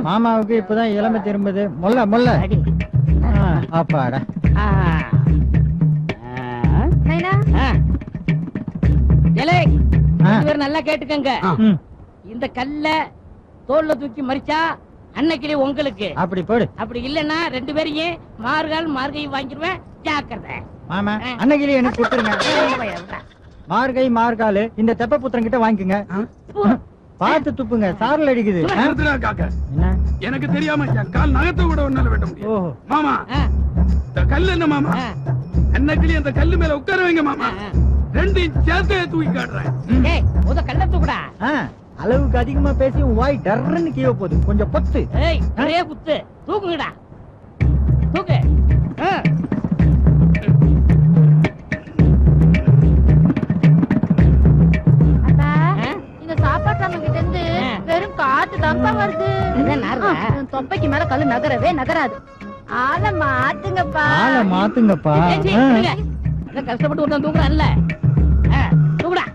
மாமாவுக்கு இப்பதான் இளமை திரும்புது. மொல்ல மொல்ல அப்பாடா. நல்லா கேட்டுக்கங்க. இந்த கல்ல தோல்ல தூக்கி மறிச்சா அன்னைக்கிலே உங்களுக்கு அப்படி போடு. அப்படி இல்லன்னா 2 பேரையும் மார்கால் மார்கையும் வாங்கிடுவேன். ஜாக்கிரதை. மாமா அன்னைக்கிலே எனக்கு கொடுத்துருங்க. மார்கை மார்காலு இந்த தெப்ப புத்திரன் கிட்ட வாங்கிக்கங்க. பார்த்து துப்புங்க, சாரல் அடிக்குது. எனக்கு தெரியாம கால் நகத்தை கூட ஒன்னால வெட்ட முடியும். மாமா இந்த கல்லு என்ன மாமா? அன்னைக்கிலே அந்த கல்லு மேல உட்கார வைங்க மாமா. 2 சேர்த்து தூக்கி காட்டுறேன். கல்ல தூக்குடா. அளவுக்கு அதிகமா பேசி வாய் டர்ன்னு கீழே போகுது. கொஞ்சம் பொத்து. நிறைய குத்து. தூக்குங்கடா. தூக்கு. இந்த சாப்பாட்டு நம்ம கிட்ட இருந்து வெறும் காத்து தாங்க வருது. தொப்பைக்கு மேல கல்லு நகரவே நகராது. ஆள மாத்துங்கப்பா. ஆள மாத்துங்கப்பா. கஷ்டப்பட்டு ஒருத்தன் தூக்குறான்ல. தூக்குடா.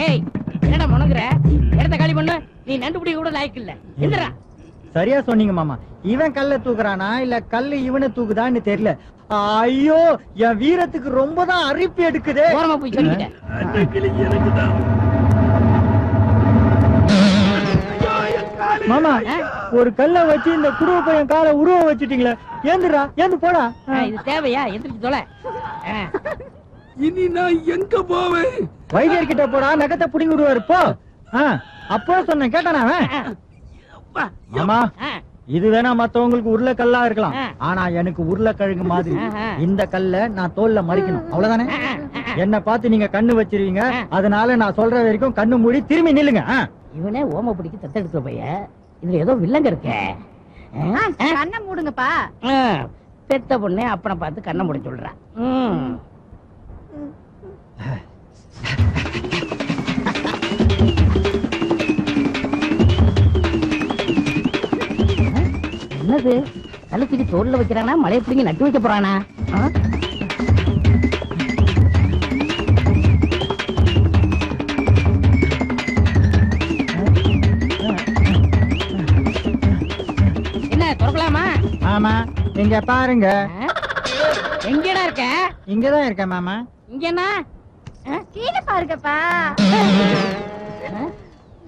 ஏய் என்னடா முனங்குற? இடத்த காலி பண்ணு. நீ நண்டு பிடி கூட லாய்க்கு இல்ல. எந்திரா. சரியா சொன்னீங்க மாமா. இவன் கல்ல தூக்குறானா இல்ல கல்லு இவனை தூக்குதான்னு தெரியல. ஐயோ என் வீரத்துக்கு ரொம்ப தான் அரிப்பு எடுக்குது. ஓரமா போய் சொல்லிட்டேன். மாமா ஒரு கல்ல வச்சு இந்த குருவ பையன் காலை உருவ வச்சுட்டீங்களே. ஏந்துடா, ஏந்து போடா. இது தேவையா? எந்திரிச்சு தொலை. இனி நான் எங்க போவேன்? வைத்தியர்கிட்ட போடா, நகத்தை புடிங்கி விடுவாரு. போ. அப்போ சொன்னேன், கேட்டானா மாமா? இது வேணா மத்தவங்களுக்கு உருளைக்கல்லா இருக்கலாம், ஆனா எனக்கு உருளைக்கிழங்கு மாதிரி இந்த கல்ல நான் தோல்ல மறிக்கணும். அவ்வளவுதானே? என்ன பார்த்து நீங்க கண்ணு வச்சிருவீங்க, அதனால நான் சொல்ற வரைக்கும் கண்ணு மூடி திரும்பி நில்லுங்க. இவனே ஓம பிடிக்க தத்தெடுக்கிற பையன். இதுல ஏதோ வில்லங்க இருக்க. கண்ணை மூடுங்கப்பா. பெத்த பொண்ணே அப்பனை பார்த்து கண்ணை மூட சொல்றான். என்னது? கழுத்துக்கு தோல்ல வைக்கிறானா, மழையை பிடிங்கி நட்டு வைக்க போறானா? என்ன திறக்கலாமா? ஆமா, இங்க பாருங்க. எங்கடா இருக்க? இங்கதான் இருக்கேன் மாமா. இங்க என்ன? கீழே பாருங்கப்பா.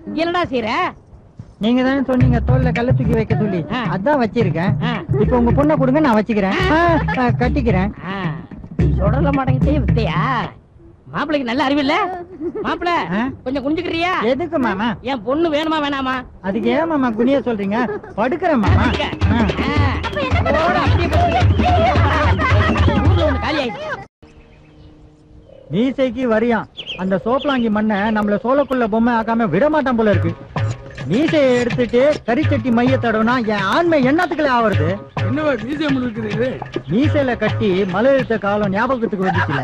இங்க என்னடா செய்யற? நீங்க தானே சொன்னீங்க தோல்ல கல்ல தூக்கி வைக்க சொல்லி, அதான் வச்சிருக்கேன். இப்ப உங்க பொண்ணை கொடுங்க, நான் வச்சுக்கிறேன், கட்டிக்கிறேன். சொல்ல மாட்டேங்கிட்டே வித்தையா? மாப்பிள்ளைக்கு நல்ல அறிவில்ல? மாப்பிள்ள கொஞ்சம் குனிஞ்சுக்கிறியா? எதுக்கு மாமா? என் பொண்ணு வேணுமா வேணாமா? அதுக்கு ஏன் மாமா குனிய சொல்றீங்க? படுக்கிறேன் மாமா. மீசைக்கு வரியான் அந்த சோப்பலாங்கி மண்ணை நம்மள சோளக்குள்ள பொம்மை ஆக்காம விட மாட்டான் போல இருக்கு. மீசையை எடுத்துட்டு கரிச்சட்டி மைய தடவுனா என் ஆண்மை என்னத்துக்குள்ள ஆவறது? என்னவா மீசையம் இருக்குது? மீசையில கட்டி மலை எழுத்த காலம் ஞாபகத்துக்கு வந்துச்சுல.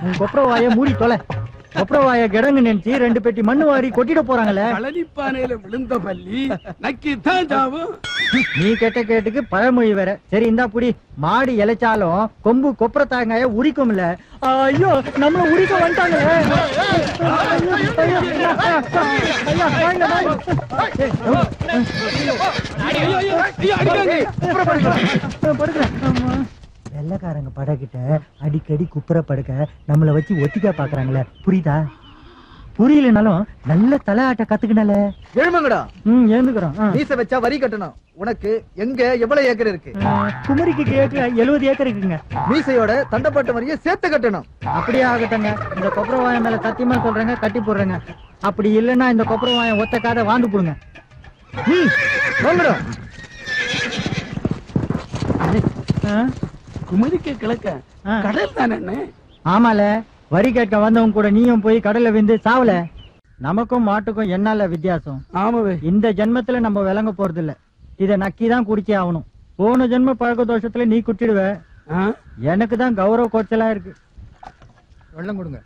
உன் கொப்பரவாய மூடி தொலை. கொப்பரவாய கிடங்கு நினைச்சு 2 பெட்டி மண்ணு வாரி கொட்டிட போறாங்களே. கழனிப்பானையில விழுந்த பள்ளி நக்கித்தான் சாவும். நீ கெட்ட கேட்டுக்கு பழமொழி வேற. சரி இந்தா புடி. மாடு இலைச்சாலும் கொம்பு கொப்பர தாங்காய உரிக்கும்ல. ஐயோ நம்மள உரிக்க வந்துட்டாங்க. வெள்ளக்காரங்க படகிட்ட அடிக்கடி குப்புற படுக்க நம்மள வச்சு ஒத்திக்கா பாக்குறாங்களே, புரியுதா? புரியலனாலும் நல்ல தலையாட்ட கத்துக்கினால. எழுமங்கடா. எழுந்துக்கிறோம். மீச வச்சா வரி கட்டணும். உனக்கு எங்க எவ்வளவு ஏக்கர் இருக்கு? குமரிக்கு கேட்க 70 ஏக்கர் இருக்குங்க. மீசையோட தண்டப்பட்ட வரியை சேர்த்து கட்டணும். அப்படியே ஆகட்டங்க. இந்த கொப்பரவாய மேல சத்தியமா சொல்றேங்க, கட்டி போடுறேங்க. அப்படி இல்லைன்னா இந்த கொப்பரவாயம் ஒத்த காதை வாந்து போடுங்க. குமரிக்கு கிழக்க கடல் தானே? ஆமால, வரி கேட்க வந்தவங்க கூட நீயும் போய் கடல்ல விந்து சாவல. நமக்கும் மாட்டுக்கும் என்னால வித்தியாசம்? ஆமாவே. இந்த ஜென்மத்துல நம்ம விளங்க போறது இல்ல. இத நக்கிதான் குடிச்சே ஆகணும். போன ஜென்ம பழக்க தோஷத்துல நீ குட்டிடுவ. எனக்கு தான் கௌரவ கோச்சலா இருக்கு. வெள்ளம் கொடுங்க.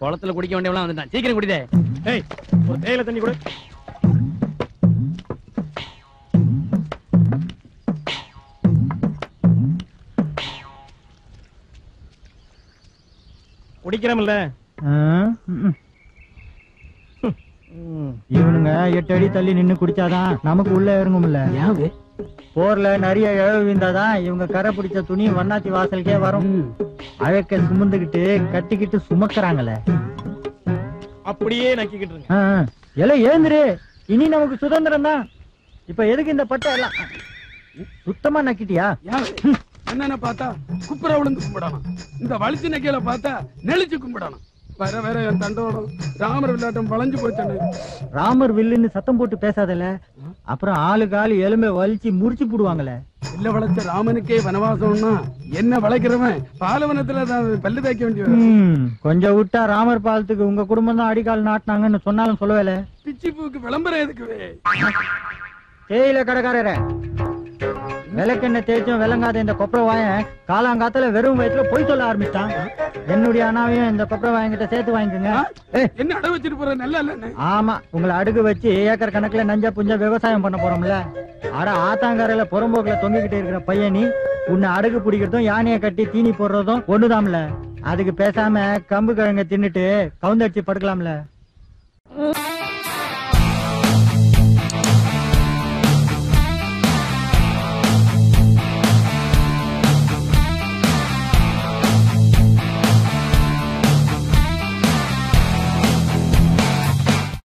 குளத்துல குடிக்க வேண்டியவெல்லாம் வந்துட்டான். சீக்கிரம் குடிதே. ஒரு தேயிலை தண்ணி கூட. குடிக்கிறோம்ல. இவனுங்க 8 அடி தள்ளி நின்னு குடிச்சாதான் நமக்கு உள்ள இறங்கும்ல. போர்ல நிறைய இழவு வீந்தாதான் இவங்க கரை பிடிச்ச துணி வண்ணாத்தி வாசலுக்கே வரும். அழக்க சுமந்துகிட்டு கட்டிக்கிட்டு சுமக்குறாங்களே. அப்படியே நக்கிக்கிட்டு எல்லாம் ஏந்திரு, இனி நமக்கு சுதந்திரம் தான். இப்ப எதுக்கு இந்த பட்டை எல்லாம் சுத்தமா நக்கிட்டியா? என்னன்னு பார்த்தா குப்புற விழுந்து கும்பிடணும், இந்த வலிச்சு நக்கையில பார்த்தா நெளிச்சு கும்பிடணும். வேற வேற என் தண்டோடம் ராமர் விளையாட்டம் வளைஞ்சு போச்சானு. ராமர் வில்லுன்னு சத்தம் போட்டு பேசாதல, அப்புறம் ஆளுக்கு ஆளு எலும்பை வலிச்சு முறிச்சு போடுவாங்களே. இல்ல வளைச்ச ராமனுக்கே வனவாசம்னா என்ன வளைக்கிறவன் பாலவனத்துல பல்லு தேய்க்க வேண்டிய. கொஞ்சம் விட்டா ராமர் பாலத்துக்கு உங்க குடும்பம் தான் அடிக்கால் நாட்டினாங்கன்னு சொன்னாலும் சொல்லவேல. பிச்சி பூக்கு விளம்பரம் எதுக்குவே? தேயில கடைக்காரர விளக்கெண்ண தேய்ச்சும் விளங்காத இந்த கொப்பரை வாயன் காலாங்காத்துல வெறும் வயிற்றுல பொய் சொல்ல ஆரம்பிச்சான். என்னுடைய அண்ணாவையும் இந்த கொப்பரை வாயங்கிட்ட சேர்த்து வாங்கிக்கோங்க. என்ன அடை வச்சிட்டு போற? நல்லா இல்ல. ஆமா, உங்களை அடுக்கு வச்சு ஏக்கர் கணக்குல நஞ்சா புஞ்சா விவசாயம் பண்ண போறோம்ல. அட ஆத்தாங்கரையில புறம்போக்குல தொங்கிக்கிட்டு இருக்கிற பையனி உன்னை அடுக்கு பிடிக்கிறதும் யானையை கட்டி தீனி போடுறதும் ஒண்ணுதான்ல. அதுக்கு பேசாம கம்பு கிழங்க தின்னுட்டு கவுந்தடிச்சு படுக்கலாம்ல.